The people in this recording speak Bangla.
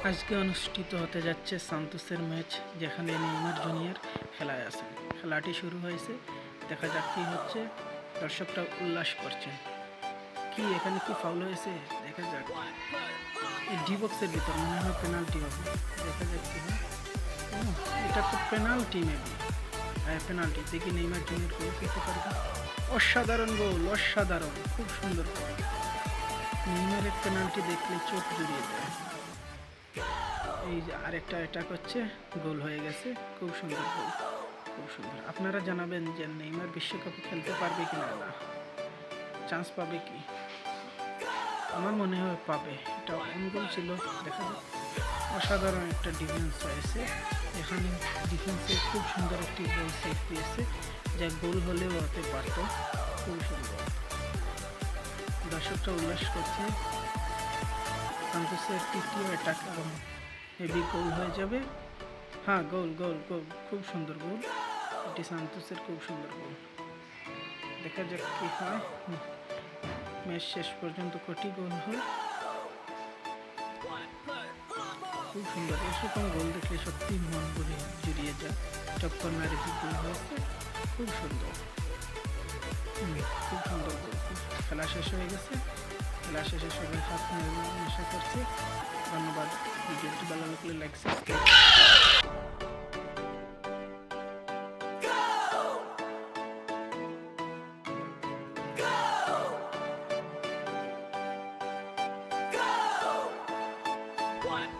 আজকে অনুষ্ঠিত হতে যাচ্ছে সান্তোসের ম্যাচ, যেখানে নেইমার জুনিয়র খেলায় আছেন। খেলাটি শুরু হয়েছে, দেখা যাক কি হচ্ছে। দর্শকরা উল্লাস করছেন। কি এখানে কি ফাউল হয়েছে দেখা যাক। এই ডি বক্সের ভিতর মনে হয় পেনাল্টি হবে, দেখা যাক কি হয়। এটা তো পেনাল্টি মেবি, হ্যাঁ পেনাল্টি। দেখি নেইমার জুনিয়র গোল করতে পারবে। অসাধারণ গোল, অসাধারণ, খুব সুন্দর গোল। নেইমারের পেনাল্টি দেখলে চোখ জুড়িয়ে যায়। এই যে আরেকটা অ্যাটাক হচ্ছে, গোল হয়ে গেছে, খুব সুন্দর গোল, খুব সুন্দর। আপনারা জানাবেন যে নেইমার বিশ্বকাপে খেলতে পারবে কি না, চান্স পাবে কি। আমার মনে হয় পাবে, এটা অন গোল ছিল, দেখা যাক। অসাধারণ একটা ডিফেন্স হয়েছে এখানে, ডিফেন্সে খুব সুন্দর একটি গোল সেভ দিয়েছে, যা গোল হলেও হতে পারত। খুব সুন্দর, দর্শকরা উল্লাস করছে। সান্তোসের তৃতীয় অ্যাটাক এবং হেভি গোল হয়ে যাবে। হ্যাঁ গোল গোল গোল, খুব সুন্দর গোল, এটি সান্তোসের খুব সুন্দর গোল। দেখা যাক কি হয়, ম্যাচ শেষ পর্যন্ত কটি গোল হয়। খুব সুন্দর, এরকম গোল দেখলে সত্যি মন জুড়িয়ে যায়। টক্কর মারে যে গোল হয়েছে, খুব সুন্দর, খুব সুন্দর গোল। খেলা শেষ হয়ে গেছে, খেলা শেষে সবাই হাত নেশা করছে। ধন্যবাদ। ভিডিওটি ভালো লাগলে লাইক সাবস্ক্রাইব। One,